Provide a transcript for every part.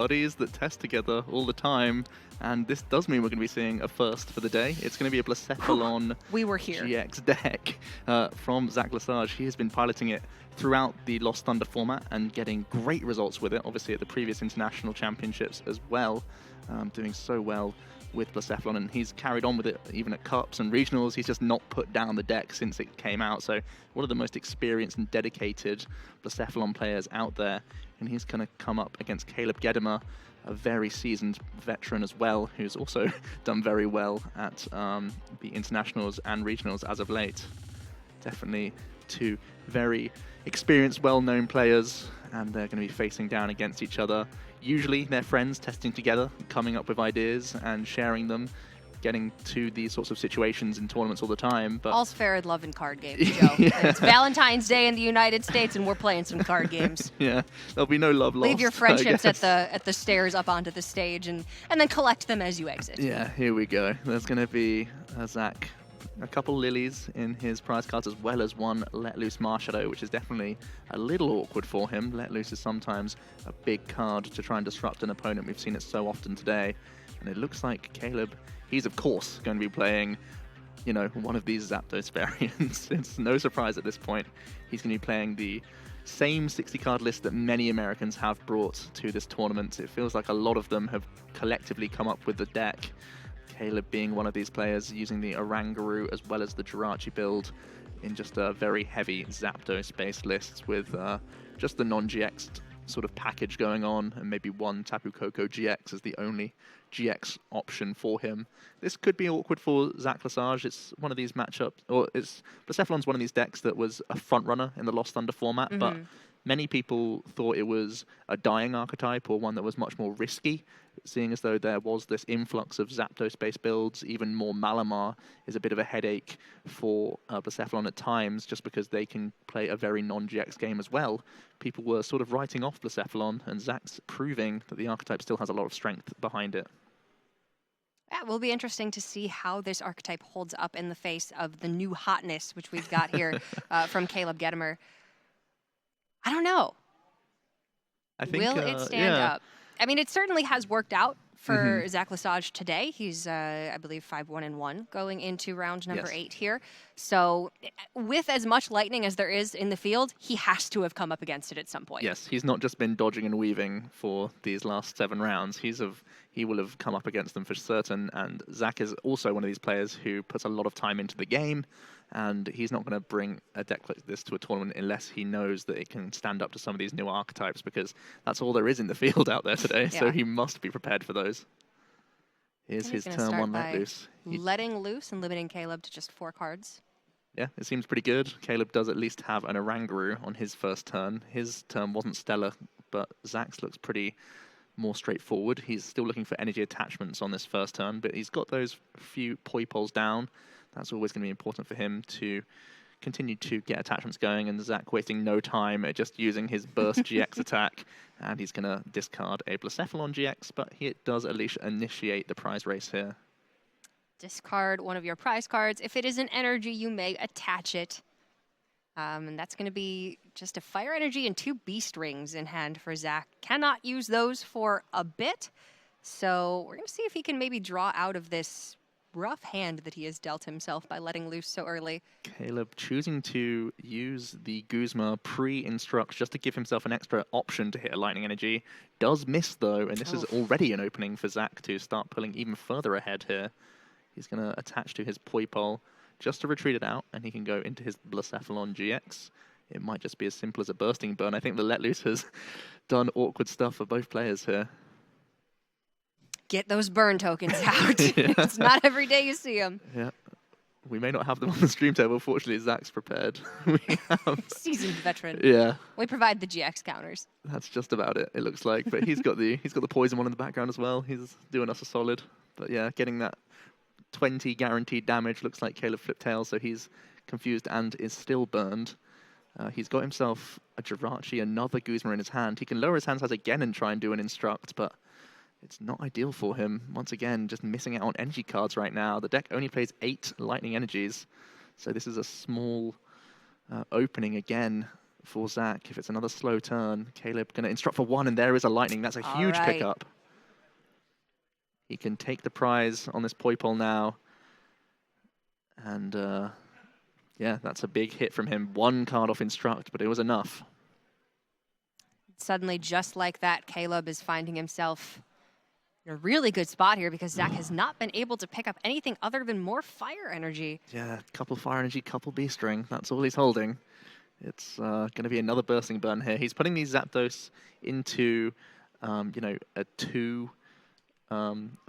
buddies that test together all the time, and this does mean we're going to be seeing a first for the day. It's going to be a Blacephalon we were here. GX deck from Zach Lesage. He has been piloting it throughout the Lost Thunder format and getting great results with it, obviously at the previous international championships as well, doing so well with Blacephalon, and he's carried on with it even at Cups and Regionals. He's just not put down the deck since it came out, so one of the most experienced and dedicated Blacephalon players out there, and he's going to come up against Caleb Gedemer, a very seasoned veteran as well, who's also done very well at the internationals and regionals as of late. Definitely two very experienced, well-known players, and they're going to be facing down against each other. Usually they're friends, testing together, coming up with ideas and sharing them, getting to these sorts of situations in tournaments all the time. But all's fair in love and card games, Joe. It's Valentine's Day in the United States, and we're playing some card games. Yeah, there'll be no love lost. Leave your friendships at the stairs up onto the stage, and then collect them as you exit. Yeah, here we go. There's going to be Zach, a couple lilies in his prize cards, as well as one Let Loose Marshadow, which is definitely a little awkward for him. Let Loose is sometimes a big card to try and disrupt an opponent. We've seen it so often today. And it looks like Caleb, he's of course going to be playing, you know, one of these Zapdos variants. It's no surprise at this point. He's going to be playing the same 60-card list that many Americans have brought to this tournament. It feels like a lot of them have collectively come up with the deck. Caleb being one of these players, using the Oranguru as well as the Jirachi build in just a very heavy Zapdos-based list with just the non-GX sort of package going on, and maybe one Tapu Koko GX as the only GX option for him. This could be awkward for Zach Lesage. It's one of these matchups, or it's Blacephalon's one of these decks that was a front runner in the Lost Thunder format, but many people thought it was a dying archetype or one that was much more risky, seeing as though there was this influx of Zapdos-based builds. Even more Malamar is a bit of a headache for Blacephalon at times, just because they can play a very non-GX game as well. People were sort of writing off Blacephalon, and Zach's proving that the archetype still has a lot of strength behind it. It will be interesting to see how this archetype holds up in the face of the new hotness, which we've got here from Caleb Gedemer. I don't know. I think, will it stand up? I mean, it certainly has worked out for Zach Lesage today. He's, I believe, 5-1-1 going into round number 8 here. So with as much lightning as there is in the field, he has to have come up against it at some point. Yes, he's not just been dodging and weaving for these last 7 rounds. He will have come up against them for certain. And Zach is also one of these players who puts a lot of time into the game, and he's not going to bring a deck like this to a tournament unless he knows that it can stand up to some of these new archetypes, because that's all there is in the field out there today. Yeah. So he must be prepared for those. Here's his turn 1 Let Loose. Letting loose and limiting Caleb to just 4 cards. Yeah, it seems pretty good. Caleb does at least have an Oranguru on his first turn. His turn wasn't stellar, but Zach's looks pretty more straightforward. He's still looking for energy attachments on this first turn, but he's got those few Poipoles down. That's always going to be important for him to continue to get attachments going, and Zach wasting no time at just using his Burst GX attack, and he's going to discard a Blacephalon GX, but he does at least initiate the prize race here. Discard one of your prize cards. If it is an energy, you may attach it. And that's going to be just a Fire Energy and 2 Beast Rings in hand for Zach. Cannot use those for a bit, so we're going to see if he can maybe draw out of this rough hand that he has dealt himself by letting loose so early. Caleb choosing to use the Guzma pre-instruct just to give himself an extra option to hit a Lightning Energy. Does miss though, and this is already an opening for Zach to start pulling even further ahead here. He's going to attach to his Poipole just to retreat it out, and he can go into his Blacephalon GX. It might just be as simple as a Bursting Burn. I think the Let Loose has done awkward stuff for both players here. Get those burn tokens out. It's not every day you see them. Yeah. We may not have them on the stream table. Fortunately, Zach's prepared. We have seasoned veteran. Yeah. We provide the GX counters. That's just about it, it looks like. But he's got the poison one in the background as well. He's doing us a solid. But yeah, getting that 20 guaranteed damage. Looks like Caleb flipped tail, so he's confused and is still burned. He's got himself a Jirachi, another Guzma in his hand. He can lower his hand size again and try and do an instruct, but it's not ideal for him. Once again, just missing out on energy cards right now. The deck only plays 8 lightning energies, so this is a small opening again. for Zach. If it's another slow turn, Caleb going to instruct for 1, and there is a lightning. That's a huge pickup. He can take the prize on this Poipole now. And yeah, that's a big hit from him. 1 card off instruct, but it was enough. Suddenly, just like that, Caleb is finding himself in a really good spot here because Zach has not been able to pick up anything other than more fire energy. Yeah, couple fire energy, couple beast ring. That's all he's holding. It's going to be another bursting burn here. He's putting these Zapdos into, you know, a 2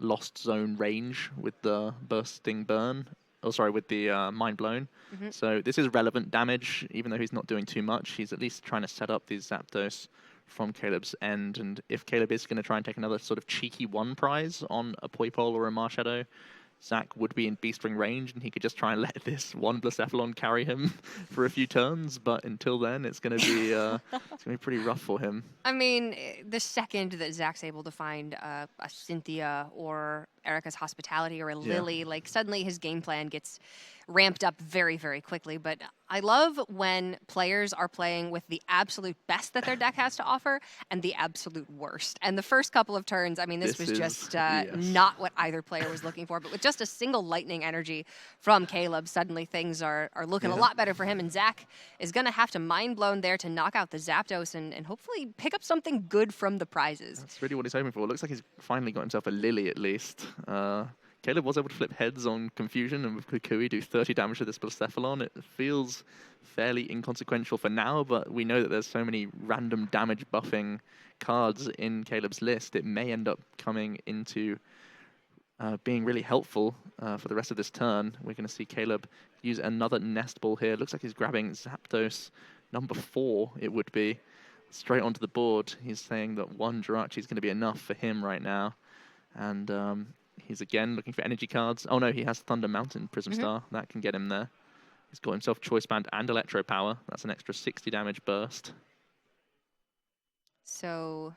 lost zone range with the bursting burn. Oh, sorry, with the mind blown. So this is relevant damage, even though he's not doing too much. He's at least trying to set up these Zapdos from Caleb's end. And if Caleb is going to try and take another sort of cheeky 1 prize on a Poipole or a Marshadow, Zach would be in Beast Ring range, and he could just try and let this 1 Blacephalon carry him for a few turns. But until then, it's going to be it's going to be pretty rough for him. I mean, the second that Zach's able to find a Cynthia or Erica's Hospitality or a Lily, like suddenly his game plan gets ramped up very, very quickly. But I love when players are playing with the absolute best that their deck has to offer and the absolute worst. And the first couple of turns, I mean, this was just not what either player was looking for. But with just a single lightning energy from Caleb, suddenly things are looking a lot better for him. And Zach is going to have to mind blown there to knock out the Zapdos and hopefully pick up something good from the prizes. That's really what he's hoping for. It looks like he's finally got himself a Lily at least. Caleb was able to flip heads on Confusion and with Kukui do 30 damage to this Blacephalon. It feels fairly inconsequential for now, but we know that there's so many random damage buffing cards in Caleb's list. It may end up coming into being really helpful for the rest of this turn. We're going to see Caleb use another Nest Ball here. Looks like he's grabbing Zapdos number 4, it would be, straight onto the board. He's saying that 1 Jirachi is going to be enough for him right now. And he's again looking for energy cards. Oh no, he has Thunder Mountain Prism Star. That can get him there. He's got himself Choice Band and Electro Power. That's an extra 60 damage burst. So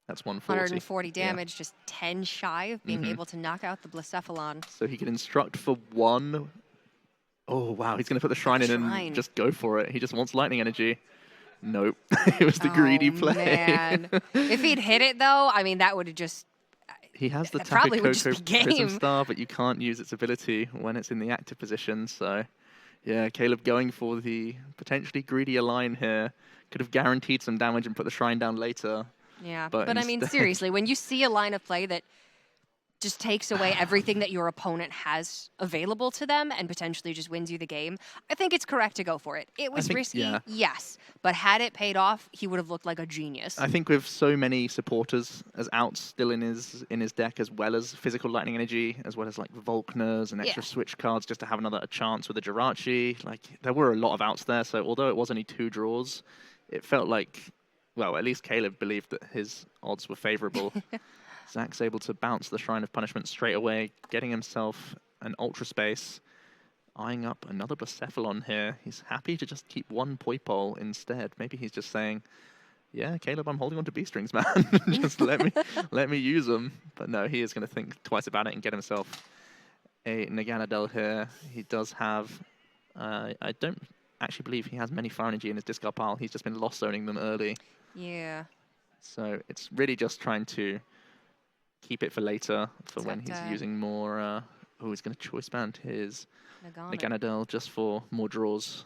that's 140 damage, just 10 shy of being able to knock out the Blacephalon. So he can instruct for 1. Oh wow, he's going to put the Shrine in and just go for it. He just wants lightning energy. Nope, it was the greedy play. Man. If he'd hit it though, I mean, that would have just... He has the Tapu Koko Prism Star, but you can't use its ability when it's in the active position. So, yeah, Caleb going for the potentially greedier line here. Could have guaranteed some damage and put the Shrine down later. Yeah, but I mean, seriously, when you see a line of play that just takes away everything that your opponent has available to them and potentially just wins you the game, I think it's correct to go for it. It was risky, yes, but had it paid off, he would have looked like a genius. I think with so many supporters as outs still in his deck, as well as physical lightning energy, as well as like Volkners and extra switch cards just to have a chance with a Jirachi, like there were a lot of outs there. So although it was only 2 draws, it felt like, well, at least Caleb believed that his odds were favorable. Zach's able to bounce the Shrine of Punishment straight away, getting himself an Ultra Space, eyeing up another Blacephalon here. He's happy to just keep 1 Poipole instead. Maybe he's just saying, yeah, Caleb, I'm holding on to B-strings, man. Just let me use them. But no, he is going to think twice about it and get himself a Naganadel here. He does have, I don't actually believe he has many Fire Energy in his discard pile. He's just been lost zoning them early. Yeah. So it's really just trying to keep it for later, for when he's using more... oh, he's going to Choice Band his Naganadel just for more draws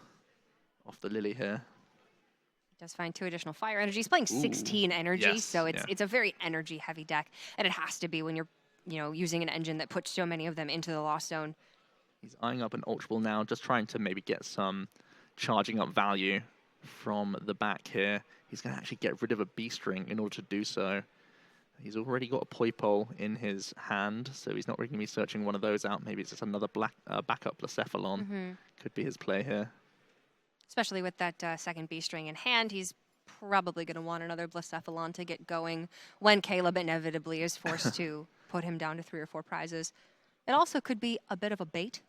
off the Lily here. Does find 2 additional fire energy. He's playing 16 energy, so it's a very energy-heavy deck, and it has to be when you're using an engine that puts so many of them into the Lost Zone. He's eyeing up an Ultra Ball now, just trying to maybe get some charging up value from the back here. He's going to actually get rid of a Beast Ring in order to do so. He's already got a Poipole in his hand, so he's not really going to be searching one of those out. Maybe it's just another backup Blacephalon. Could be his play here. Especially with that second Beast Ring in hand, he's probably going to want another Blacephalon to get going when Caleb inevitably is forced to put him down to 3 or 4 prizes. It also could be a bit of a bait.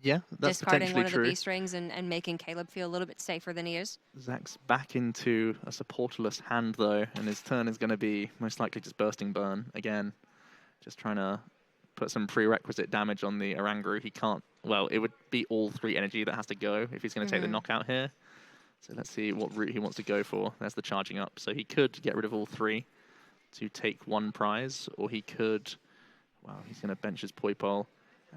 Yeah, that's discarding one of true. the Beast Rings and making Caleb feel a little bit safer than he is. Zach's back into a supporterless hand, though, and his turn is going to be most likely just Bursting Burn again. Just trying to put some prerequisite damage on the Oranguru. He can't... Well, it would be all 3 energy that has to go if he's going to take the knockout here. So let's see what route he wants to go for. There's the charging up. So he could get rid of all 3 to take 1 prize, or he could... Wow, he's going to bench his Poipole.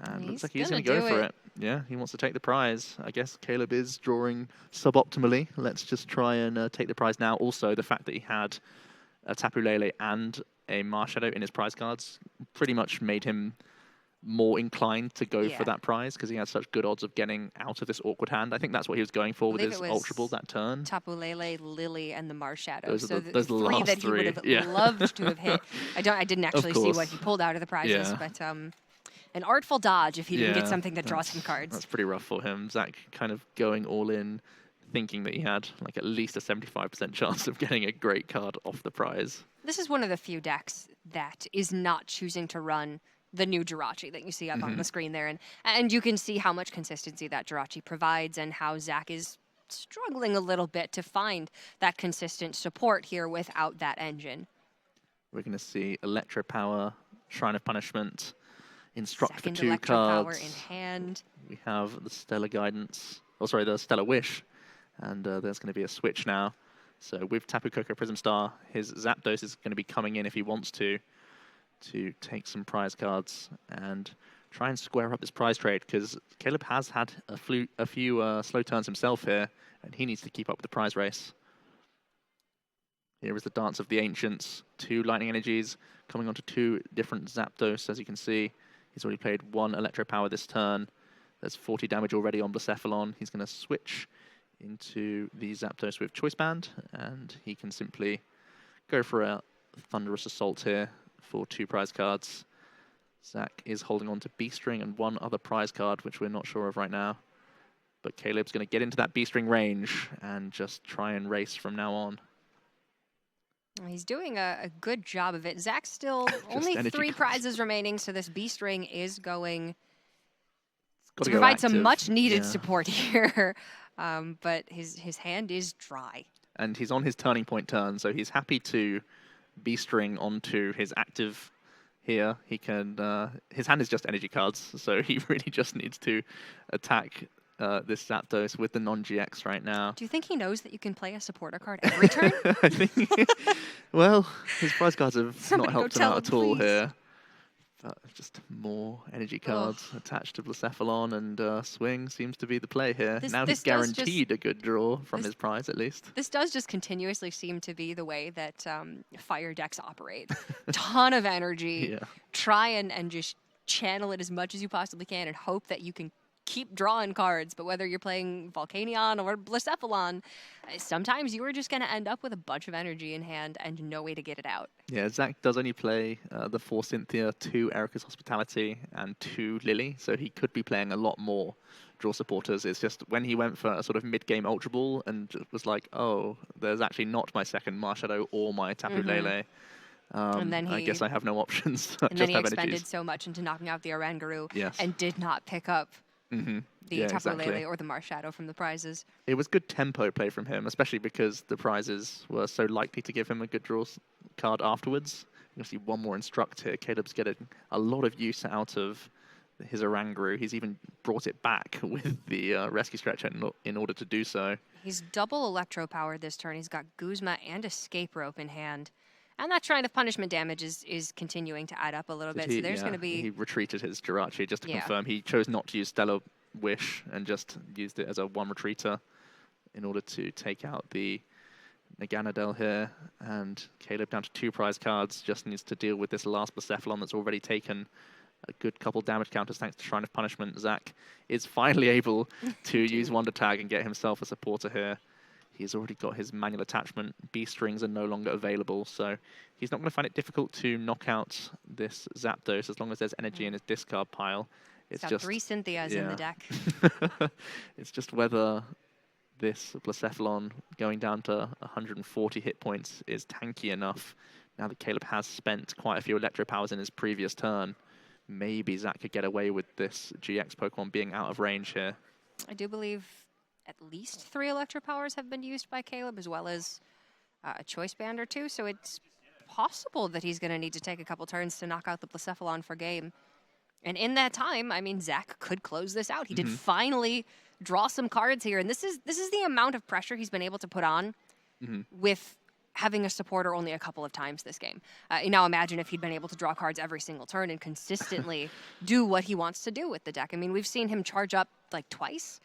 And looks like he's going to go for it. Yeah, he wants to take the prize. I guess Caleb is drawing suboptimally. Let's just try and take the prize now. Also, the fact that he had a Tapu Lele and a Marshadow in his prize cards pretty much made him more inclined to go for that prize because he had such good odds of getting out of this awkward hand. I think that's what he was going for with his Ultra Ball that turn. Tapu Lele, Lily, and the Marshadow. Those so are the 3 last that he would have loved to have hit. I didn't actually see what he pulled out of the prizes, but an artful dodge if he didn't get something that draws some cards. That's pretty rough for him. Zach kind of going all in, thinking that he had like at least a 75% chance of getting a great card off the prize. This is one of the few decks that is not choosing to run the new Jirachi that you see up on the screen there. And you can see how much consistency that Jirachi provides and how Zach is struggling a little bit to find that consistent support here without that engine. We're going to see Electro Power, Shrine of Punishment, Instruct Second for 2 Electro cards. Power in hand. We have the Stellar Guidance, the Stellar Wish. And there's going to be a switch now. So with Tapu Koko Prism Star, his Zapdos is going to be coming in if he wants to take some prize cards and try and square up his prize trade, because Caleb has had a few slow turns himself here, and he needs to keep up with the prize race. Here is the Dance of the Ancients. 2 Lightning Energies coming onto 2 different Zapdos, as you can see. He's already played 1 Electro Power this turn. There's 40 damage already on Blacephalon. He's going to switch into the Zapdos with Choice Band, and he can simply go for a Thunderous Assault here for 2 prize cards. Zach is holding on to Beast Ring and 1 other prize card, which we're not sure of right now. But Caleb's going to get into that Beast Ring range and just try and race from now on. He's doing a good job of it. Zach's still only 3 prizes remaining, so this Beast Ring is going to provide some much-needed support here. But his hand is dry. And he's on his turning point turn, so he's happy to Beast Ring onto his active here. He can his hand is just energy cards, so he really just needs to attack this Zapdos with the non-GX right now. Do you think he knows that you can play a supporter card every turn? I think, well, his prize cards have not helped him out at all here. But just more energy cards attached to Blacephalon, and Swing seems to be the play here. Now he's guaranteed a good draw from his prize, at least. This does just continuously seem to be the way that fire decks operate. Ton of energy. Try and just channel it as much as you possibly can and hope that you can keep drawing cards. But whether you're playing Volcanion or Blacephalon, sometimes you are just going to end up with a bunch of energy in hand and no way to get it out. Yeah, Zach does only play the 4 Cynthia, 2 Erica's Hospitality, and 2 Lily, so he could be playing a lot more draw supporters. It's just when he went for a sort of mid-game Ultra Ball and was like, oh, there's actually not my second Marshadow or my Tapu Lele. And then I guess I have no options. And then he expended so much into knocking out the Oranguru and did not pick up the Tapu Lele or the Marshadow from the prizes. It was good tempo play from him, especially because the prizes were so likely to give him a good draw card afterwards. You can see 1 more Instruct here. Caleb's getting a lot of use out of his Oranguru. He's even brought it back with the Rescue Stretcher in order to do so. He's double Electro Powered this turn. He's got Guzma and Escape Rope in hand. And that Shrine of Punishment damage is continuing to add up a little bit. So there's going to be... He retreated his Jirachi just to confirm. He chose not to use Stellar Wish and just used it as a 1 retreater in order to take out the Naganadel here. And Caleb down to 2 prize cards, just needs to deal with this last Blacephalon that's already taken a good couple damage counters thanks to Shrine of Punishment. Zach is finally able to use Wonder Tag and get himself a supporter here. He's already got his manual attachment. Beast Rings are no longer available, so he's not going to find it difficult to knock out this Zapdos as long as there's energy in his discard pile. It's got just 3 Cynthias in the deck. It's just whether this Blacephalon going down to 140 hit points is tanky enough. Now that Caleb has spent quite a few Electro Powers in his previous turn, maybe Zach could get away with this GX Pokemon being out of range here. I do believe at least 3 Electro Powers have been used by Caleb, as well as a Choice Band or 2, so it's possible that he's going to need to take a couple turns to knock out the Blacephalon for game. And in that time, I mean, Zach could close this out. He did finally draw some cards here. And this is the amount of pressure he's been able to put on with having a supporter only a couple of times this game. Now imagine if he'd been able to draw cards every single turn and consistently do what he wants to do with the deck. I mean, we've seen him charge up like twice.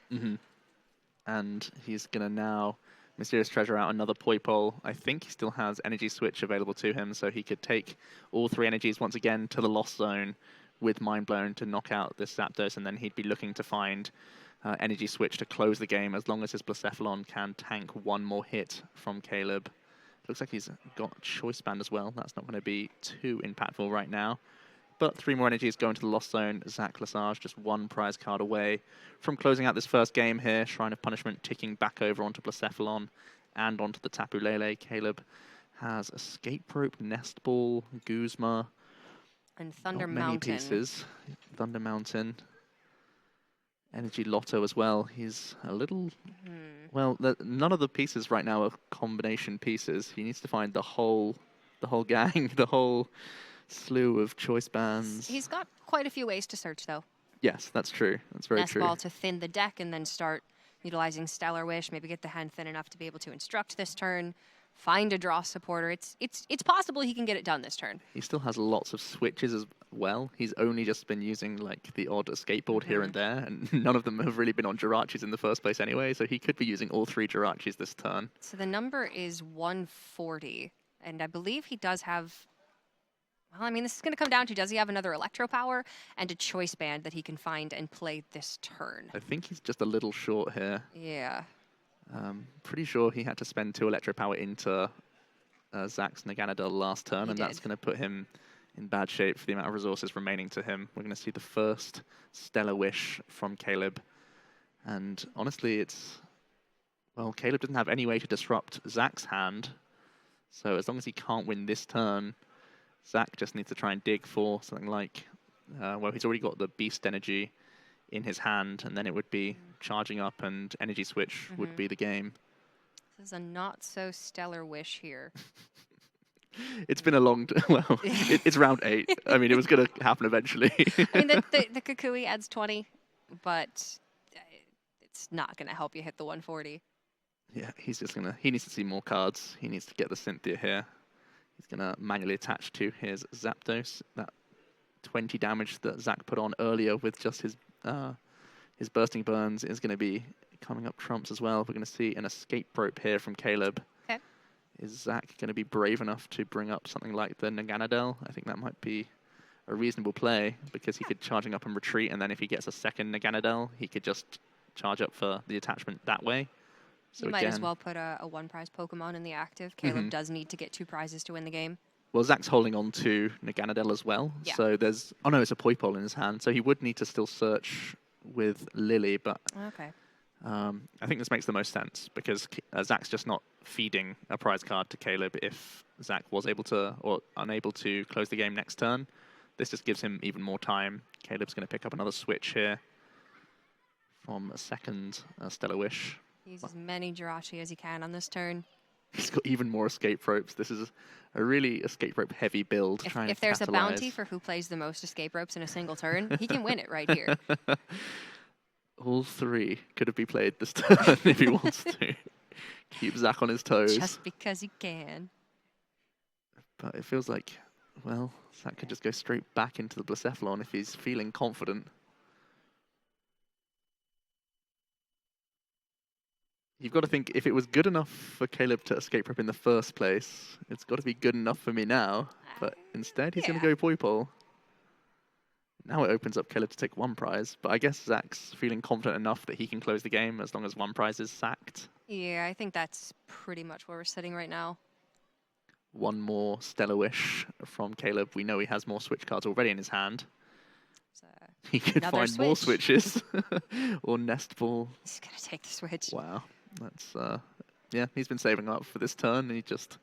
And he's going to now Mysterious Treasure out another Poipole. I think he still has Energy Switch available to him, so he could take all 3 energies once again to the Lost Zone with Mind Blown to knock out this Zapdos, and then he'd be looking to find Energy Switch to close the game as long as his Blacephalon can tank 1 more hit from Caleb. Looks like he's got Choice Band as well. That's not going to be too impactful right now. But 3 more energies going to the Lost Zone. Zach Lesage just 1 prize card away from closing out this first game here. Shrine of Punishment ticking back over onto Blacephalon and onto the Tapu Lele. Caleb has Escape Rope, Nest Ball, Guzma. And Thunder Not many Mountain. pieces. Thunder Mountain. Energy Lotto as well. He's a little... Well, none of the pieces right now are combination pieces. He needs to find the whole gang, the whole slew of choice bands. He's got quite a few ways to search, though. Yes, that's true. That's very Nest true. Ball to thin the deck and then start utilizing Stellar Wish, maybe get the hand thin enough to be able to instruct this turn, find a draw supporter. It's possible he can get it done this turn. He still has lots of switches as well. He's only just been using like the odd escape board here and there, and none of them have really been on Jirachis in the first place anyway, so he could be using all 3 Jirachis this turn. So the number is 140, and I believe he does have... Well, I mean, this is going to come down to, does he have another Electro Power and a Choice Band that he can find and play this turn? I think he's just a little short here. Yeah. Pretty sure he had to spend 2 Electro Power into Zach's Naganadel last turn, He and did. that's going to put him in bad shape for the amount of resources remaining to him. We're going to see the first Stellar Wish from Caleb. And honestly, well, Caleb doesn't have any way to disrupt Zach's hand. So as long as he can't win this turn, Zach just needs to try and dig for something like, well, he's already got the Beast Energy in his hand, and then it would be charging up and Energy Switch would be the game. This is a not-so-stellar wish here. It's been a long... well, it's round 8. I mean, it was going to happen eventually. I mean, the Kukui adds 20, but it's not going to help you hit the 140. Yeah, he's just going to... He needs to see more cards. He needs to get the Cynthia here. He's going to manually attach to his Zapdos. That 20 damage that Zach put on earlier with just his Bursting Burns is going to be coming up trumps as well. We're going to see an Escape Rope here from Caleb. Okay. Is Zach going to be brave enough to bring up something like the Naganadel? I think that might be a reasonable play, because he could charging up and retreat, and then if he gets a second Naganadel, he could just charge up for the attachment that way. So You might as well put a 1-prize Pokemon in the active. Caleb does need to get 2 prizes to win the game. Well, Zach's holding on to Naganadel as well. Yeah. So there's... Oh, no, it's a Poipole in his hand. So he would need to still search with Lily, but... Okay. I think this makes the most sense, because Zach's just not feeding a prize card to Caleb if Zach was able to or unable to close the game next turn. This just gives him even more time. Caleb's going to pick up another switch here from a second Stellar Wish. Use as many Jirachi as he can on this turn. He's got even more escape ropes. This is a really escape rope heavy build. If there's a bounty for who plays the most escape ropes in a single turn, he can win it right here. All 3 could have been played this turn if he wants to. Keep Zach on his toes. Just because he can. But it feels like, well, Zach could just go straight back into the Blacephalon if he's feeling confident. You've got to think, if it was good enough for Caleb to escape rope in the first place, it's got to be good enough for me now. But instead, he's going to go Poipole. Now it opens up Caleb to take 1 prize, but I guess Zach's feeling confident enough that he can close the game as long as 1 prize is sacked. Yeah, I think that's pretty much where we're sitting right now. 1 more Stellar Wish from Caleb. We know he has more switch cards already in his hand. He could find more switches. Or Nest Ball. He's going to take the switch. Wow. That's, yeah, he's been saving up for this turn, and he just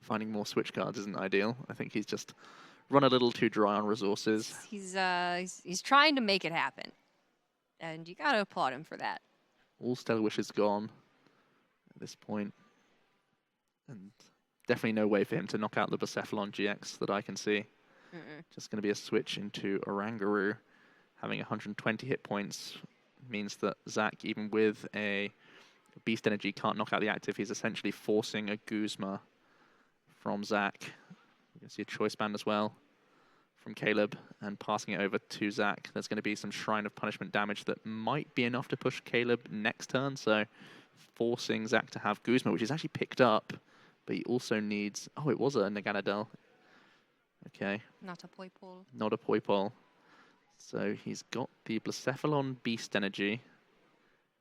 finding more switch cards isn't ideal. I think he's just run a little too dry on resources. He's trying to make it happen, and you got to applaud him for that. All Stellar Wishes gone at this point, and definitely no way for him to knock out the Blacephalon GX that I can see. Just going to be a switch into Oranguru, having 120 hit points, means that Zach, even with a Beast Energy, can't knock out the active. He's essentially forcing a Guzma from Zach. You can see a Choice Band as well from Caleb, and passing it over to Zach. There's going to be some Shrine of Punishment damage that might be enough to push Caleb next turn, so forcing Zach to have Guzma, which is actually picked up, but he also needs... Oh, it was a Naganadel. Okay. Not a Poipole. Not a Poipole. So he's got the Blacephalon Beast Energy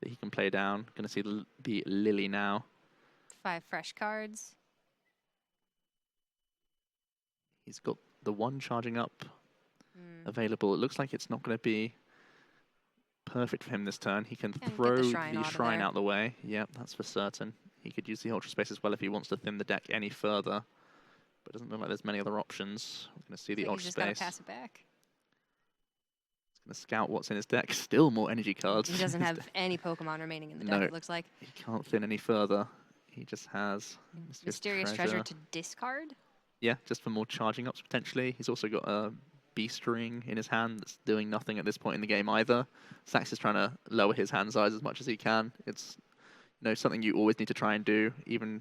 that he can play down. Going to see the Lily now. 5 fresh cards. He's got the one charging up available. It looks like it's not going to be perfect for him this turn. He can throw the Shrine out the way. Yep, that's for certain. He could use the Ultra Space as well if he wants to thin the deck any further. But it doesn't look like there's many other options. We're going to see the Ultra Space. He's just got to pass it back. He's going to scout what's in his deck. Still more energy cards. He doesn't have any Pokemon remaining in the deck, it looks like. He can't thin any further. He just has Mysterious Treasure to discard? Yeah, just for more charging ups potentially. He's also got a Beast Ring in his hand that's doing nothing at this point in the game either. Sax is trying to lower his hand size as much as he can. It's something you always need to try and do. Even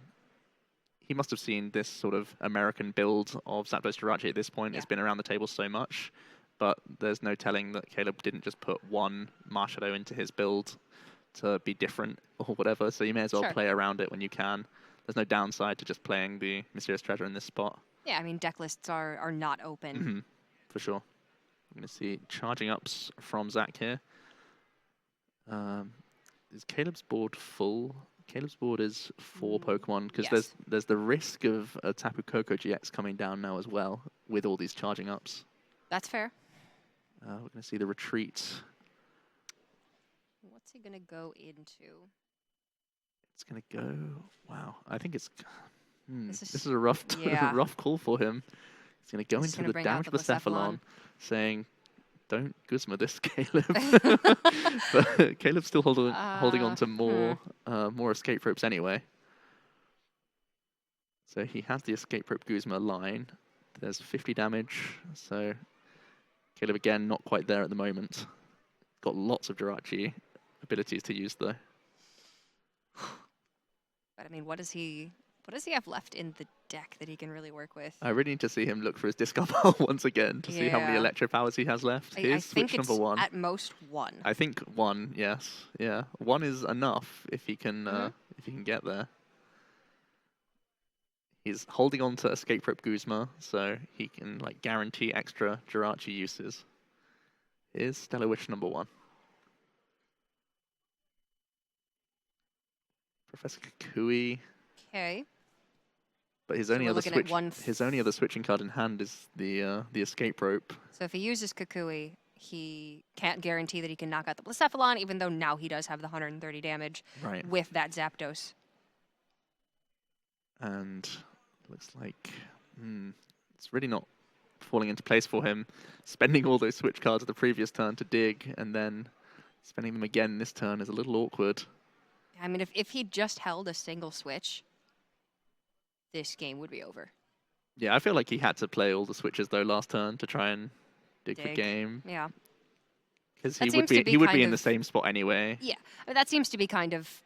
he must have seen this sort of American build of Zapdos Jirachi at this point. Yeah. It's been around the table so much, but there's no telling that Caleb didn't just put one Marshadow into his build to be different or whatever. So you may as well play around it when you can. There's no downside to just playing the Mysterious Treasure in this spot. Yeah, I mean, deck lists are not open. For sure. I'm going to see charging ups from Zach here. Is Caleb's board full? Caleb's board is 4 Pokemon, because there's the risk of a Tapu Koko GX coming down now as well, with all these charging ups. That's fair. We're going to see the retreat. What's he going to go into? It's going to go... Wow, I think it's... This is a rough rough call for him. He's going to go into the damage Blacephalon, saying, don't Guzma this, Caleb. But Caleb's still holding on to more escape ropes anyway. So he has the escape rope Guzma line. There's 50 damage, so Caleb again not quite there at the moment. Got lots of Jirachi abilities to use though. But I mean, what does he have left in the deck that he can really work with? I really need to see him look for his discard pile once again to see how many Electro Powers he has left. I think it's number 1. At most 1. I think 1, yes. Yeah. 1 is enough if he can if he can get there. He's holding on to Escape Rope Guzma, so he can guarantee extra Jirachi uses. Here's Stellar Witch number 1. Professor Kukui. Okay. But his only other switching card in hand is the escape rope. So if he uses Kukui, he can't guarantee that he can knock out the Blacephalon, even though now he does have the 130 damage with that Zapdos. And looks like it's really not falling into place for him. Spending all those switch cards of the previous turn to dig, and then spending them again this turn is a little awkward. I mean, if he just held a single switch, this game would be over. Yeah, I feel like he had to play all the switches though last turn to try and dig the game. Yeah. Because he would be in the same spot anyway. Yeah, but that seems to be kind of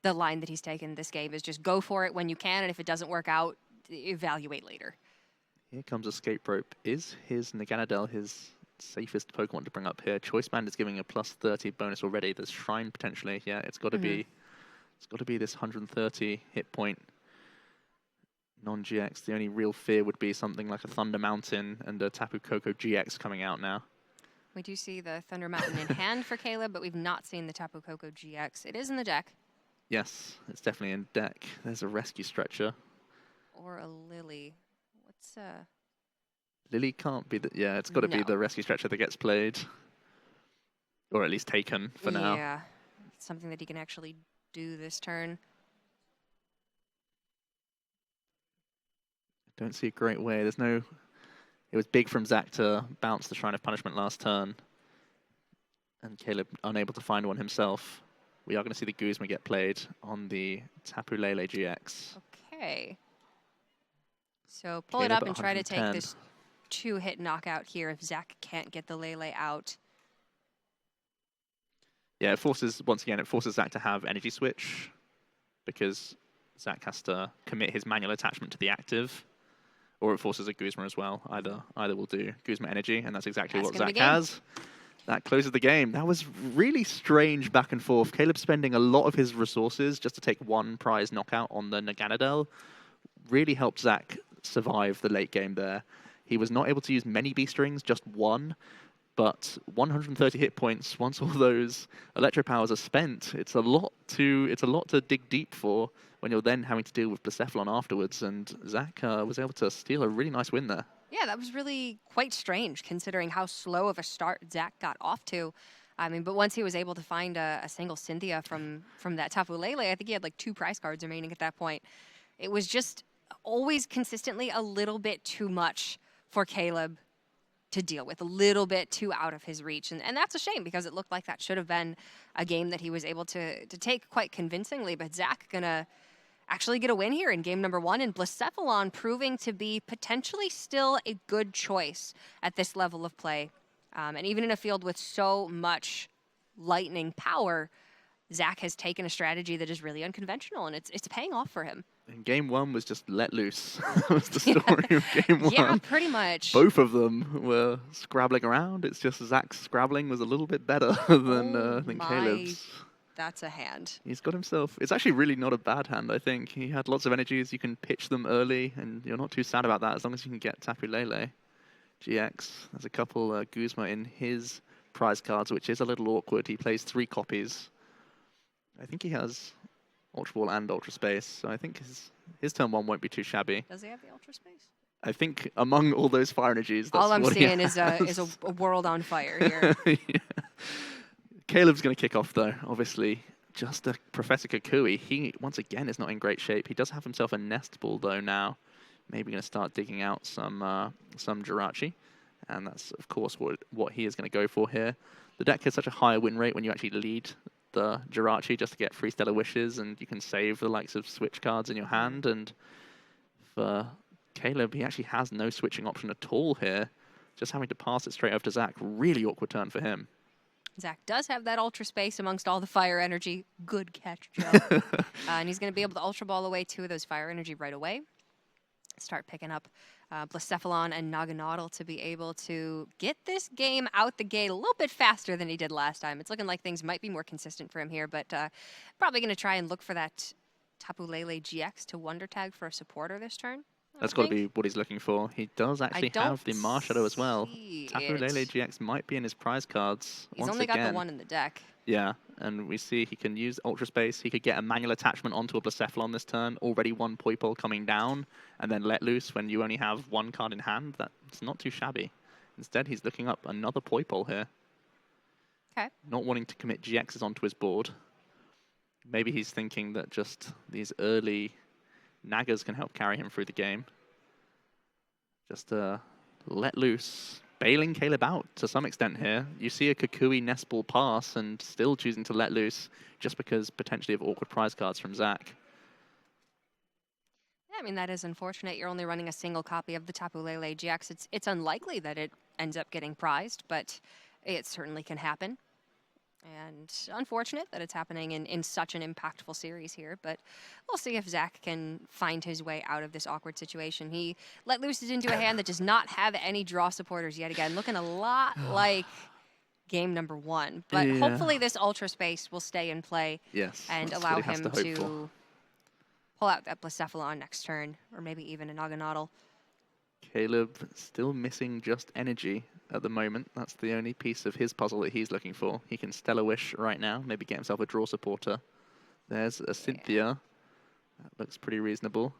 the line that he's taken this game, is just go for it when you can, and if it doesn't work out, evaluate later. Here comes Escape Rope. Is his Naganadel his safest Pokemon to bring up here? Choice Band is giving a plus 30 bonus already. There's Shrine potentially. Yeah, it's got to be. It's got to be this 130 hit point non-GX. The only real fear would be something like a Thunder Mountain and a Tapu Koko GX coming out now. We do see the Thunder Mountain in hand for Caleb, but we've not seen the Tapu Koko GX. It is in the deck. Yes, it's definitely in deck. There's a Rescue Stretcher. Or a Lily. What's Lily can't be the... Yeah, it's got to be the Rescue Stretcher that gets played. Or at least taken for now. Yeah, something that he can actually do this turn. Don't see a great way. There's no... It was big from Zach to bounce the Shrine of Punishment last turn. And Caleb unable to find one himself. We are going to see the Guzma get played on the Tapu Lele GX. Okay. So pull it up and try to take this 2-hit knockout here if Zach can't get the Lele out. Yeah, it forces, once again, it forces Zach to have energy switch because Zach has to commit his manual attachment to the active, or it forces a Guzma as well. Either will do. Guzma energy, and that's exactly what Zach has. That closes the game. That was really strange back and forth. Caleb spending a lot of his resources just to take one prize knockout on the Naganadel really helped Zach survive the late game there. He was not able to use many beast rings, just one, but 130 hit points once all those electro powers are spent. It's a lot to dig deep for when you're then having to deal with Blacephalon afterwards, and Zach was able to steal a really nice win there. Yeah, that was really quite strange considering how slow of a start Zach got off to. I mean, but once he was able to find a single Cynthia from that Tapu Lele, I think he had like 2 prize cards remaining at that point. It was just always consistently a little bit too much for Caleb to deal with, a little bit too out of his reach. And that's a shame because it looked like that should have been a game that he was able to take quite convincingly. But Zach gonna actually get a win here in game number 1, and Blacephalon proving to be potentially still a good choice at this level of play. And even in a field with so much lightning power, Zach has taken a strategy that is really unconventional, and it's paying off for him. And game 1 was just let loose. That was the story of game 1. Yeah, pretty much. Both of them were scrabbling around. It's just Zach's scrabbling was a little bit better than Caleb's. That's a hand. He's got himself... It's actually really not a bad hand, I think. He had lots of energies. You can pitch them early, and you're not too sad about that as long as you can get Tapu Lele. GX, there's a couple Guzma in his prize cards, which is a little awkward. He plays 3 copies. I think he has Ultra Ball and Ultra Space, so I think his turn 1 won't be too shabby. Does he have the Ultra Space? I think among all those fire energies, that's all I'm what seeing is a world on fire here. Yeah. Caleb's going to kick off, though. Obviously, just a Professor Kukui. He, once again, is not in great shape. He does have himself a Nest Ball, though, now. Maybe going to start digging out some Jirachi. And that's, of course, what he is going to go for here. The deck has such a higher win rate when you actually lead the Jirachi just to get 3 Stellar Wishes, and you can save the likes of switch cards in your hand. And for Caleb, he actually has no switching option at all here. Just having to pass it straight over to Zach. Really awkward turn for him. Zach does have that Ultra Space amongst all the fire energy. Good catch, Joe. And he's going to be able to Ultra Ball away 2 of those fire energy right away. Start picking up Blacephalon and Naganadel to be able to get this game out the gate a little bit faster than he did last time. It's looking like things might be more consistent for him here, but probably going to try and look for that Tapu Lele GX to Wonder Tag for a supporter this turn. That's got to be what he's looking for. He does actually have the Marshadow as well. Tapu Lele GX might be in his prize cards. He's only got the 1 in the deck. Yeah, and we see he can use Ultra Space. He could get a manual attachment onto a Blacephalon this turn. Already 1 Poipole coming down, and then let loose when you only have 1 card in hand. That's not too shabby. Instead, he's looking up another Poipole here. Okay. Not wanting to commit GXs onto his board. Maybe he's thinking that just these early Nagas can help carry him through the game. Just let loose. Bailing Caleb out to some extent here. You see a Kukui Nest Ball pass and still choosing to let loose just because potentially of awkward prize cards from Zach. Yeah, I mean, that is unfortunate. You're only running a single copy of the Tapu Lele GX. It's unlikely that it ends up getting prized, but it certainly can happen. And unfortunate that it's happening in such an impactful series here, but we'll see if Zach can find his way out of this awkward situation. He let loose into a hand that does not have any draw supporters yet again, looking a lot like game number 1. But hopefully this Ultra Space will stay in play and allow him to pull out that Blacephalon next turn, or maybe even a Naganadel. Caleb still missing just energy at the moment. That's the only piece of his puzzle that he's looking for. He can Stellar Wish right now, maybe get himself a draw supporter. There's a Cynthia. That looks pretty reasonable.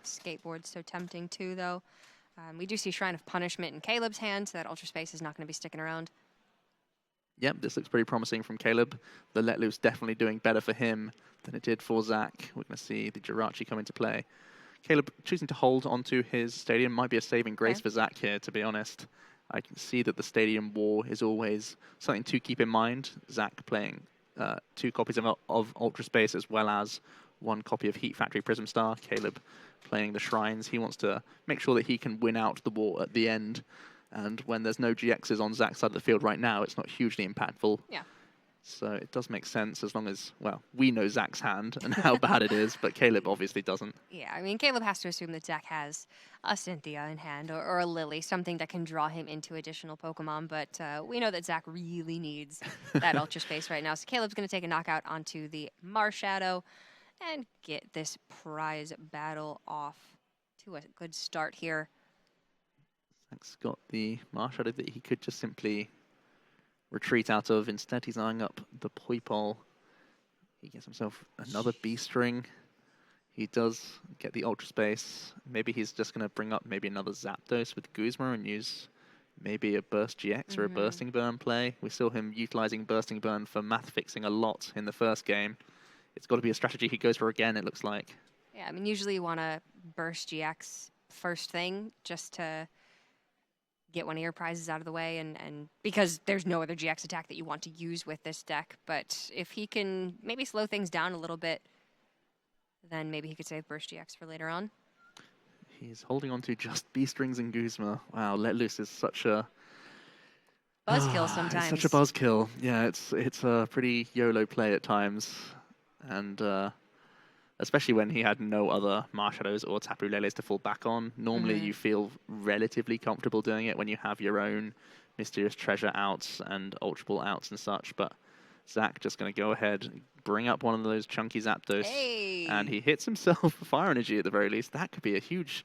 Skateboard's so tempting too, though. We do see Shrine of Punishment in Caleb's hand, so that Ultra Space is not going to be sticking around. Yep, this looks pretty promising from Caleb. The Let Loose definitely doing better for him than it did for Zach. We're going to see the Jirachi come into play. Caleb choosing to hold onto his Stadium might be a saving grace for Zach here, to be honest. I can see that the Stadium War is always something to keep in mind. Zach playing 2 copies of Ultra Space as well as 1 copy of Heat Factory Prism Star. Caleb playing the Shrines. He wants to make sure that he can win out the war at the end. And when there's no GXs on Zach's side of the field right now, it's not hugely impactful. Yeah. So it does make sense as long as, well, we know Zach's hand and how bad it is, but Caleb obviously doesn't. Yeah, I mean, Caleb has to assume that Zach has a Cynthia in hand or a Lily, something that can draw him into additional Pokemon, but we know that Zach really needs that Ultra Space right now. So Caleb's going to take a knockout onto the Marshadow and get this prize battle off to a good start here. Zach's got the Marshadow that he could just simply retreat out of. Instead, he's eyeing up the Poipole. He gets himself another Beast Ring. He does get the Ultra Space. Maybe he's just going to bring up maybe another Zapdos with Guzma and use maybe a Burst GX or a Bursting Burn play. We saw him utilizing Bursting Burn for math fixing a lot in the first game. It's got to be a strategy he goes for again, it looks like. Yeah, I mean, usually you want to Burst GX first thing just to get one of your prizes out of the way, and because there's no other GX attack that you want to use with this deck. But if he can maybe slow things down a little bit, then maybe he could save Burst GX for later on. He's holding on to just Beast Rings and Guzma. Wow, Let Loose is such a buzzkill sometimes. It's such a buzzkill. Yeah, it's a pretty YOLO play at times, and especially when he had no other Marshadows or Tapu Leles to fall back on. Normally you feel relatively comfortable doing it when you have your own Mysterious Treasure outs and Ultra Ball outs and such, but Zach just going to go ahead and bring up one of those chunky Zapdos, and he hits himself Fire Energy at the very least. That could be a huge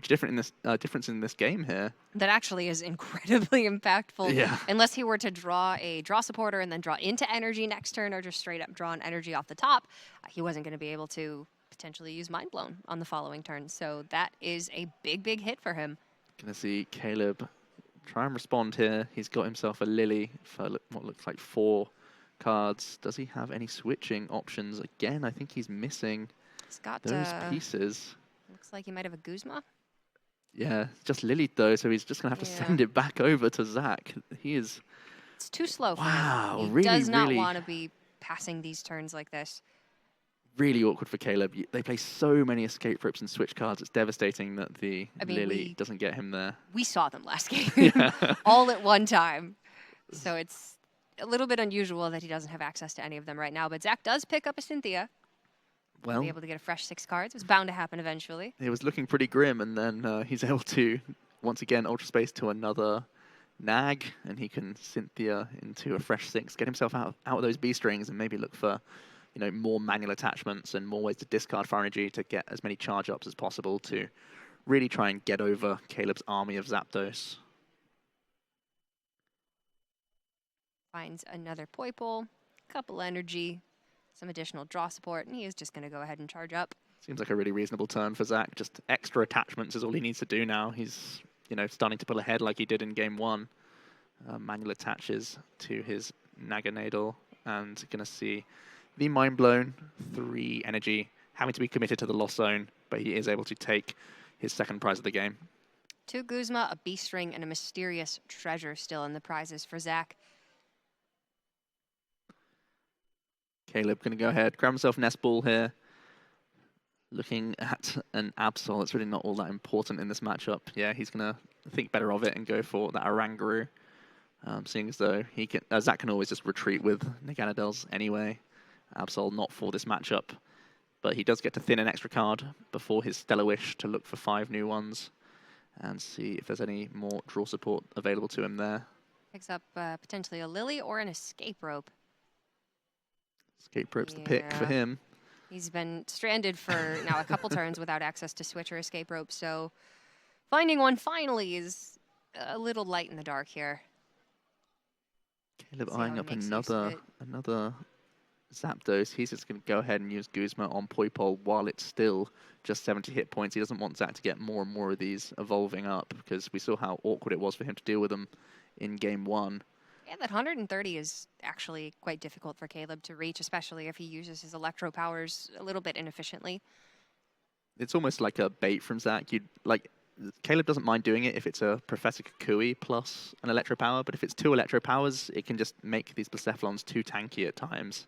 difference in this game here. That actually is incredibly impactful. Yeah. Unless he were to draw a draw supporter and then draw into energy next turn, or just straight up draw an energy off the top, he wasn't going to be able to potentially use Mind Blown on the following turn. So that is a big, big hit for him. Going to see Caleb try and respond here. He's got himself a Lily for what looks like 4 cards. Does he have any switching options? Again, I think he's missing those pieces. Looks like he might have a Guzma. Yeah, just Lily though, so he's just going to have to send it back over to Zach. It's too slow for him. He really, does not want to be passing these turns like this. Really awkward for Caleb. They play so many escape ropes and switch cards. It's devastating that the Lily doesn't get him there. We saw them last game, all at one time. So it's a little bit unusual that he doesn't have access to any of them right now. But Zach does pick up a Cynthia. Well, be able to get a fresh 6 cards. It was bound to happen eventually. It was looking pretty grim, and then he's able to, once again, Ultra Space to another Nag, and he can Cynthia into a fresh 6, get himself out of those Beast Rings, and maybe look for, more manual attachments and more ways to discard Fire Energy to get as many charge ups as possible to really try and get over Caleb's army of Zapdos. Finds another Poipole, couple energy, some additional draw support, and he is just going to go ahead and charge up. Seems like a really reasonable turn for Zach. Just extra attachments is all he needs to do now. He's, starting to pull ahead like he did in game 1. Manual attaches to his Naganadel, and going to see the Mind Blown, 3 energy, having to be committed to the Lost Zone, but he is able to take his second prize of the game. 2 Guzma, a Beast Ring, and a Mysterious Treasure still in the prizes for Zach. Caleb going to go ahead, grab himself Nest Ball here. Looking at an Absol, it's really not all that important in this matchup. Yeah, he's going to think better of it and go for that Oranguru. Seeing as though Zach can always just retreat with Naganadels anyway. Absol not for this matchup, but he does get to thin an extra card before his Stellar Wish to look for 5 new ones and see if there's any more draw support available to him there. Picks up potentially a Lily or an Escape Rope. Escape Rope's the pick for him. He's been stranded for now a couple turns without access to Switch or Escape Rope, so finding one finally is a little light in the dark here. Caleb eyeing up another Zapdos. He's just going to go ahead and use Guzma on Poipole while it's still just 70 hit points. He doesn't want Zach to get more and more of these evolving up, because we saw how awkward it was for him to deal with them in game 1. Yeah, that 130 is actually quite difficult for Caleb to reach, especially if he uses his Electro powers a little bit inefficiently. It's almost like a bait from Zach. Caleb doesn't mind doing it if it's a Professor Kukui plus an Electro power, but if it's 2 Electro powers, it can just make these Blacephalons too tanky at times.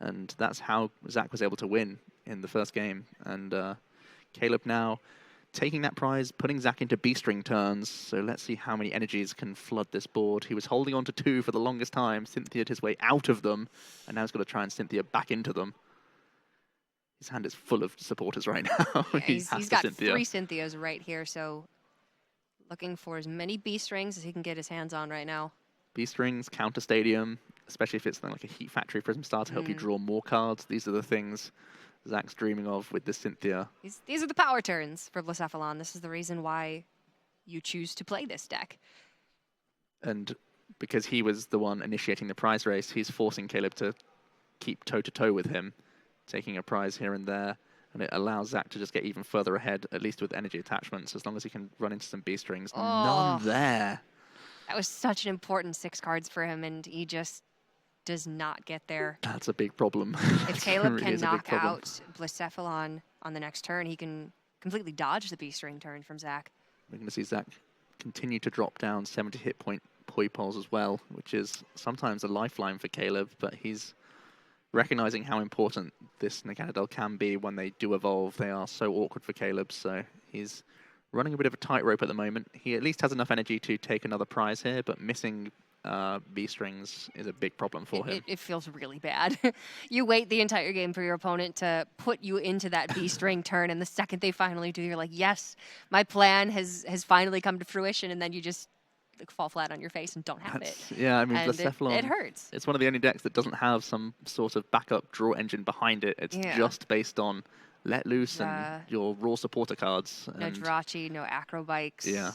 And that's how Zach was able to win in the first game. And Caleb now taking that prize, putting Zach into B-string turns. So let's see how many energies can flood this board. He was holding on to 2 for the longest time, Cynthia'd his way out of them, and now he's got to try and Cynthia back into them. His hand is full of supporters right now. Yeah, He he's has got Cynthia. 3 Cynthias right here, so looking for as many B-strings as he can get his hands on right now. B-strings, counter stadium, especially if it's something like a Heat Factory Prism Star to help you draw more cards. These are the things Zach's dreaming of with this Cynthia. These are the power turns for Blacephalon. This is the reason why you choose to play this deck. And because he was the one initiating the prize race, he's forcing Caleb to keep toe-to-toe with him, taking a prize here and there. And it allows Zach to just get even further ahead, at least with energy attachments, as long as he can run into some B-strings. Oh. None there. That was such an important 6 cards for him, and he just does not get there. That's a big problem. If Caleb really can knock out Blacephalon on the next turn, he can completely dodge the B-string turn from Zach. We're going to see Zach continue to drop down 70 hit point poi poles as well, which is sometimes a lifeline for Caleb, but he's recognizing how important this Naganadel can be when they do evolve. They are so awkward for Caleb, so he's running a bit of a tightrope at the moment. He at least has enough energy to take another prize here, but missing B-strings is a big problem for him. It feels really bad. You wait the entire game for your opponent to put you into that B-string turn, and the second they finally do, you're like, yes, my plan has finally come to fruition, and then you just fall flat on your face and don't have it. Yeah, I mean, and Blacephalon, it hurts. It's one of the only decks that doesn't have some sort of backup draw engine behind it. It's just based on let loose and your raw supporter cards. No Jirachi, no Acrobikes. Yeah.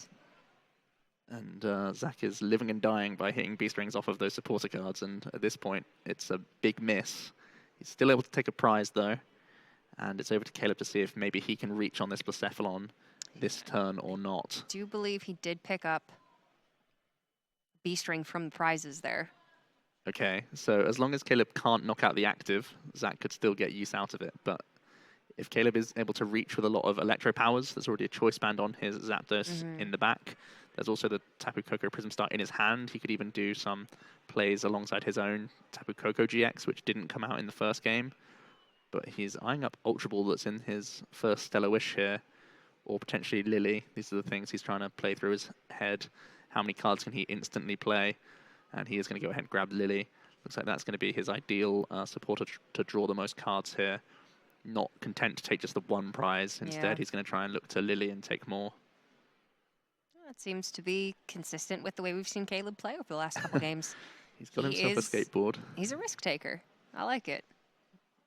And Zach is living and dying by hitting B-strings off of those supporter cards, and at this point, it's a big miss. He's still able to take a prize, though, and it's over to Caleb to see if maybe he can reach on this Blacephalon this turn or not. I do believe he did pick up B-string from the prizes there. Okay, so as long as Caleb can't knock out the active, Zach could still get use out of it, but if Caleb is able to reach with a lot of electro powers, there's already a choice band on his Zapdos in the back. There's also the Tapu Koko Prism Star in his hand. He could even do some plays alongside his own Tapu Koko GX, which didn't come out in the first game. But he's eyeing up Ultra Ball that's in his first Stellar Wish here, or potentially Lily. These are the things he's trying to play through his head. How many cards can he instantly play? And he is going to go ahead and grab Lily. Looks like that's going to be his ideal supporter to draw the most cards here. Not content to take just the one prize. Instead, he's going to try and look to Lily and take more. That seems to be consistent with the way we've seen Caleb play over the last couple games. He's got himself a skateboard. He's a risk taker. I like it.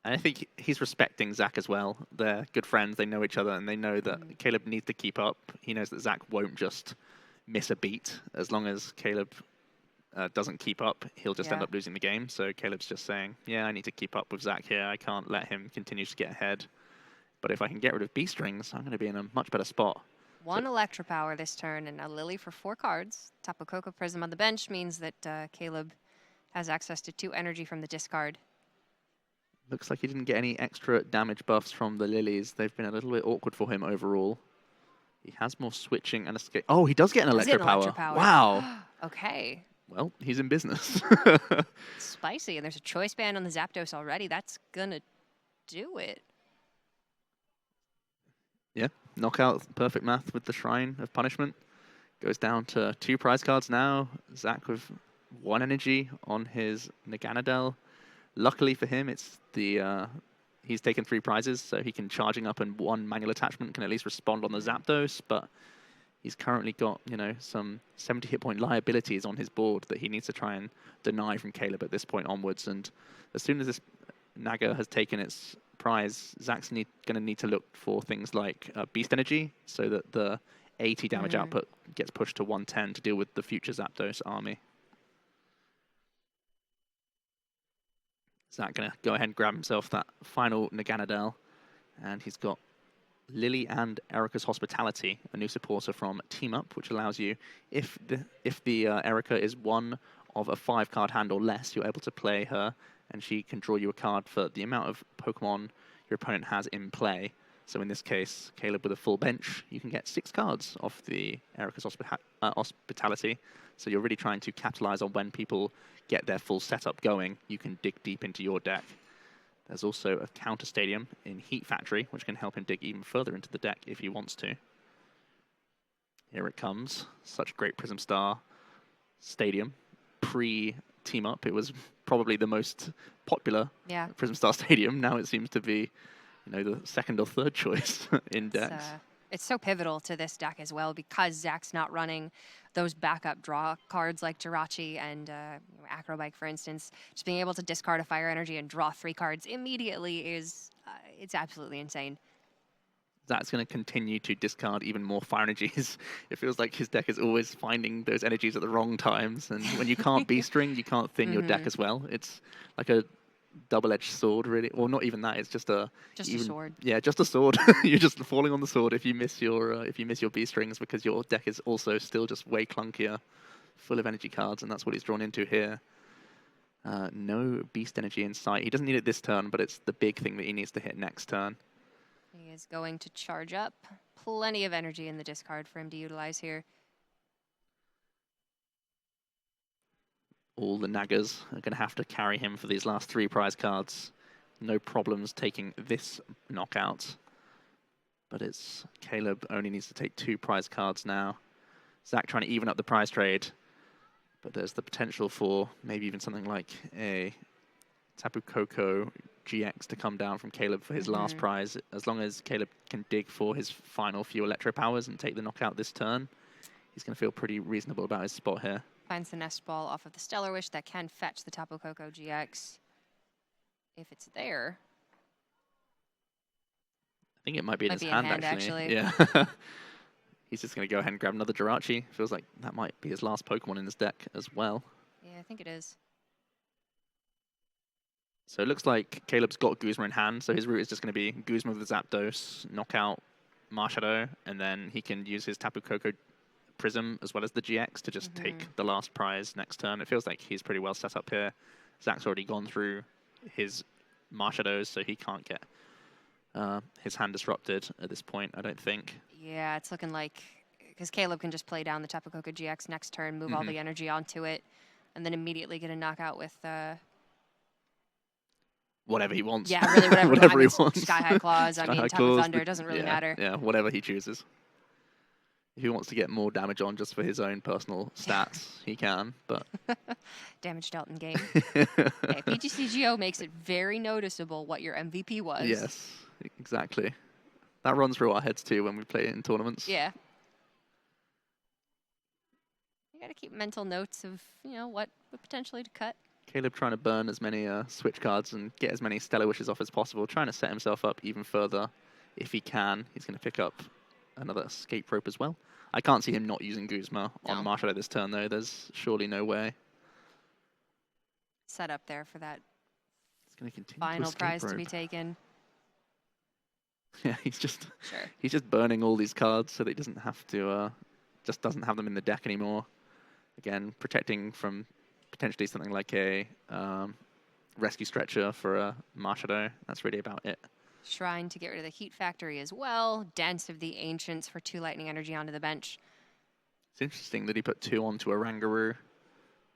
And I think he's respecting Zach as well. They're good friends. They know each other, and they know that Caleb needs to keep up. He knows that Zach won't just miss a beat. As long as Caleb doesn't keep up, he'll just end up losing the game. So Caleb's just saying, yeah, I need to keep up with Zach here. I can't let him continue to get ahead. But if I can get rid of B-strings, I'm going to be in a much better spot. 1 Electro Power this turn, and a Lily for 4 cards. Tapu Koko Prism on the bench means that Caleb has access to 2 energy from the discard. Looks like he didn't get any extra damage buffs from the Lilies. They've been a little bit awkward for him overall. He has more switching and escape. Oh, he does get an Electro Power. Wow. Okay. Well, he's in business. Spicy, and there's a choice band on the Zapdos already. That's gonna do it. Yeah, knockout, perfect math with the Shrine of Punishment. Goes down to 2 prize cards now. Zach with 1 energy on his Naganadel. Luckily for him, it's the he's taken 3 prizes, so he can charging up and 1 manual attachment can at least respond on the Zapdos, but he's currently got, you know, some 70 hit point liabilities on his board that he needs to try and deny from Caleb at this point onwards. And as soon as this Naga has taken its prize, Zach's going to need to look for things like Beast Energy, so that the 80 damage output gets pushed to 110 to deal with the future Zapdos army. Zach going to go ahead and grab himself that final Naganadel, and he's got Lily and Erica's Hospitality, a new supporter from Team Up, which allows you, if the Erica is one of a 5-card hand or less, you're able to play her, and she can draw you a card for the amount of Pokemon your opponent has in play. So in this case, Caleb with a full bench, you can get 6 cards off the Erica's Hospitality. So you're really trying to capitalize on when people get their full setup going. You can dig deep into your deck. There's also a counter stadium in Heat Factory, which can help him dig even further into the deck if he wants to. Here it comes. Such a great Prism Star stadium. Pre-team up, it was probably the most popular Prism Star stadium. Now it seems to be, the second or third choice in decks. It's so pivotal to this deck as well because Zach's not running those backup draw cards like Jirachi and Acrobike, for instance. Just being able to discard a Fire Energy and draw 3 cards immediately is it's absolutely insane. Zach's going to continue to discard even more Fire Energies. It feels like his deck is always finding those energies at the wrong times. And when you can't B-string, you can't thin your deck as well. It's like a double-edged sword, really. Or not even that. It's just a sword. Yeah, just a sword. You're just falling on the sword if you miss your B-strings because your deck is also still just way clunkier, full of energy cards, and that's what he's drawn into here. No Beast Energy in sight. He doesn't need it this turn, but it's the big thing that he needs to hit next turn. He is going to charge up. Plenty of energy in the discard for him to utilize here. All the naggers are going to have to carry him for these last 3 prize cards. No problems taking this knockout. But it's Caleb only needs to take 2 prize cards now. Zach trying to even up the prize trade. But there's the potential for maybe even something like a Tapu Koko GX to come down from Caleb for his last prize. As long as Caleb can dig for his final few Electro Powers and take the knockout this turn, he's going to feel pretty reasonable about his spot here. Finds the Nest Ball off of the Stellar Wish that can fetch the Tapu Koko GX. If it's there. I think it might be in his hand, actually. Yeah. He's just going to go ahead and grab another Jirachi. Feels like that might be his last Pokemon in his deck as well. Yeah, I think it is. So it looks like Caleb's got Guzma in hand, so his route is just going to be Guzma with Zapdos, knock out Marshadow, and then he can use his Tapu Koko Prism as well as the GX to just take the last prize next turn. It feels like he's pretty well set up here. Zach's already gone through his Marshadows, so he can't get his hand disrupted at this point, I don't think. Yeah, it's looking like, because Caleb can just play down the Tapu Koko GX next turn, move all the energy onto it, and then immediately get a knockout with... whatever he wants. Yeah, really whatever, whatever he wants. Sky High Claws, Tapu Thunder, it doesn't really matter. Yeah, whatever he chooses. If he wants to get more damage on just for his own personal stats, he can, but... Damage dealt in game. Okay, PGCGO makes it very noticeable what your MVP was. Yes, exactly. That runs through our heads too when we play it in tournaments. Yeah. You got to keep mental notes of, what potentially to cut. Caleb trying to burn as many switch cards and get as many Stellar Wishes off as possible, trying to set himself up even further if he can. He's going to pick up another Escape Rope as well. I can't see him not using Guzma on Marshadow this turn, though. There's surely no way. Set up there for that final prize to be taken. Yeah, he's just burning all these cards so that he doesn't have to, just doesn't have them in the deck anymore. Again, protecting from potentially something like a Rescue Stretcher for a Marshadow. That's really about it. Shrine to get rid of the Heat Factory as well. Dance of the Ancients for 2 Lightning Energy onto the bench. It's interesting that he put 2 onto a Rangaroo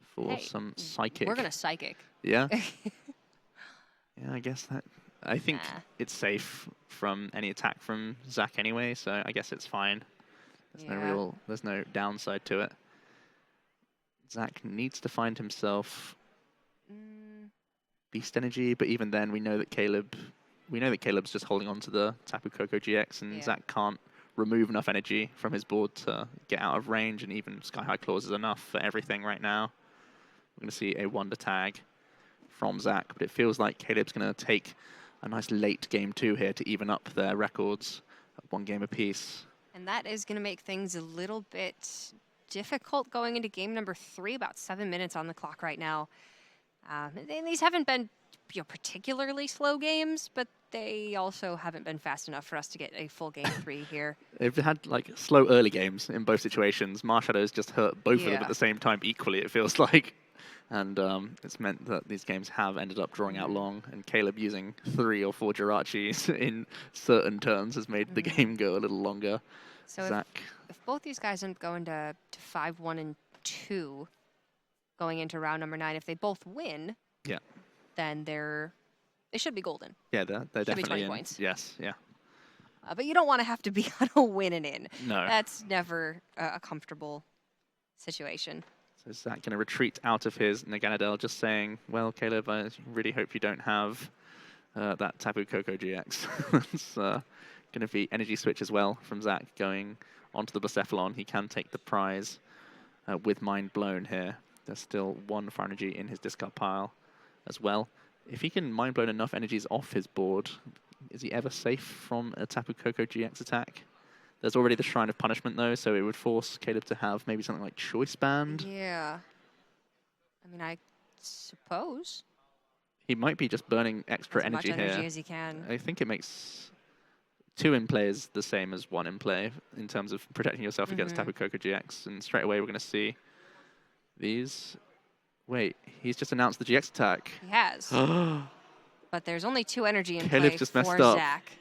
for some Psychic. We're going to Psychic. Yeah? Yeah, I guess that... I think it's safe from any attack from Zach anyway, so I guess it's fine. There's no downside to it. Zach needs to find himself Beast Energy, but even then we know that Caleb's just holding on to the Tapu Koko GX, and Zach can't remove enough energy from his board to get out of range, and even Sky High Claws is enough for everything right now. We're going to see a Wonder Tag from Zach, but it feels like Caleb's going to take a nice late game 2 here to even up their records at 1 game apiece. And that is going to make things a little bit difficult going into game number 3, about 7 minutes on the clock right now. And these haven't been particularly slow games, but they also haven't been fast enough for us to get a full game 3 here. They've had slow early games in both situations. Marshadow's just hurt both of them at the same time equally, it feels like. And it's meant that these games have ended up drawing out long, and Caleb using 3 or 4 Jirachis in certain turns has made the game go a little longer. So Zach. If both these guys end up going to 5-1 and 2 going into round number 9, if they both win, then they should be golden. Yeah, they're definitely 20 in. points. Yes, yeah. But you don't want to have to be on a win and in. No. That's never a comfortable situation. So Zach going to retreat out of his Naganadel, just saying, well, Caleb, I really hope you don't have that Tapu Koko GX. It's going to be energy switch as well from Zach going onto the Blacephalon. He can take the prize with Mind Blown here. There's still 1 Fire Energy in his discard pile as well. If he can Mind Blown enough energies off his board, is he ever safe from a Tapu Koko GX attack? There's already the Shrine of Punishment, though, so it would force Caleb to have maybe something like Choice Band. Yeah. I mean, I suppose. He might be just burning extra energy here. As much energy as he can. I think it makes 2 in play is the same as 1 in play in terms of protecting yourself against Tapu Koko GX. And straight away, we're going to see these. Wait, he's just announced the GX attack. He has. But there's only 2 energy in Caleb play just for messed up. Zach.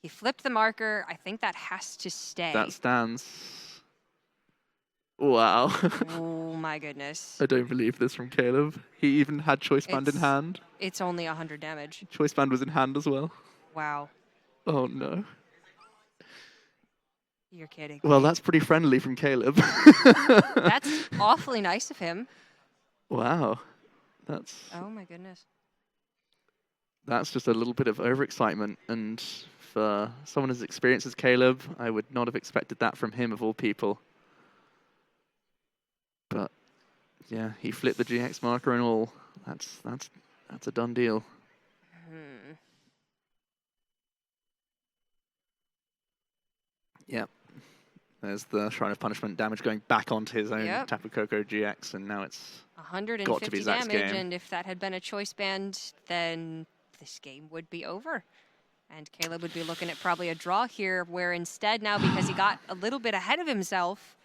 He flipped the marker. I think that has to stay. That stands. Wow. Oh my goodness. I don't believe this from Caleb. He even had Choice Band in hand. It's only 100 damage. Choice Band was in hand as well. Wow. Oh no. You're kidding. Well, that's pretty friendly from Caleb. That's awfully nice of him. Wow. That's Oh my goodness. just a little bit of overexcitement. And for someone as experienced as Caleb, I would not have expected that from him of all people. But yeah, he flipped the GX marker and all. That's a done deal. Yep. There's the Shrine of Punishment damage going back onto his own Tapu Koko GX, and now it's 150 got to be Zach's damage, game. and if that had been a choice band, then this game would be over. And Caleb would be looking at probably a draw here, where instead now, because he got a little bit ahead of himself,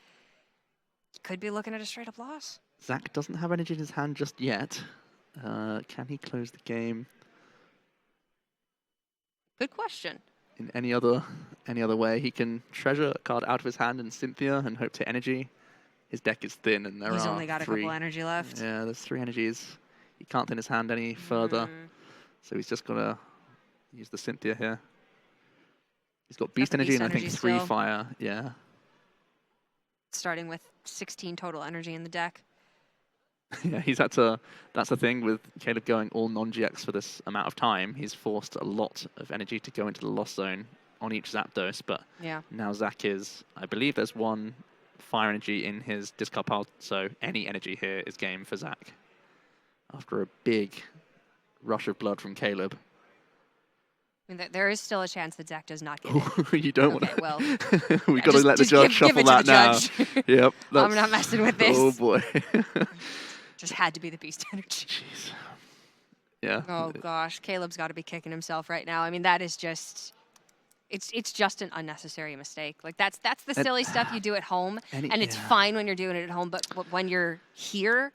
he could be looking at a straight-up loss. Zach doesn't have energy in his hand just yet. Can he close the game? Good question. In any other way, he can treasure a card out of his hand in Cynthia and hope to energy. His deck is thin, and He's only got 3. a couple energy left. Yeah, there's 3 energies. He can't thin his hand any further, so he's just gonna use the Cynthia here. He's got Beast energy and I think 3 still. fire. Yeah. Starting with 16 total energy in the deck. Yeah, he's had to. That's the thing with Caleb going all non-GX for this amount of time. He's forced a lot of energy to go into the loss zone on each Zapdos, but now Zach is. I believe there's 1 fire energy in his discard pile, so any energy here is game for Zach. After a big rush of blood from Caleb. I mean, there is still a chance that Zach does not get it. You don't want to. Well, we got to let the judge shuffle that now. Yep. I'm not messing with this. Oh boy. Just had to be the beast energy. Jeez. Yeah. Oh gosh, Caleb's got to be kicking himself right now. I mean, that is just, it's just an unnecessary mistake. Like that's the silly stuff you do at home, and it's fine when you're doing it at home, but when you're here,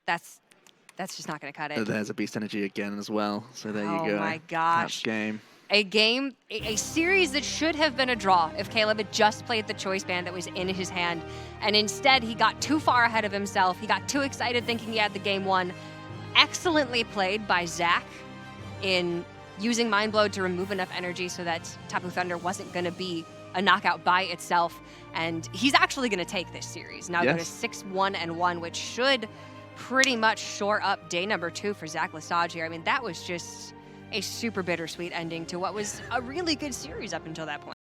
that's just not going to cut it. There's a beast energy again as well. So there you go. Oh my gosh. Game. A series that should have been a draw if Caleb had just played the choice band that was in his hand. And instead, he got too far ahead of himself. He got too excited thinking he had the game won. Excellently played by Zach in using Mind Blow to remove enough energy so that Tapu Thunder wasn't going to be a knockout by itself. And he's actually going to take this series. Now go to 6-1-1, which should pretty much shore up day number 2 for Zach Lesage here. I mean, that was just a super bittersweet ending to what was a really good series up until that point.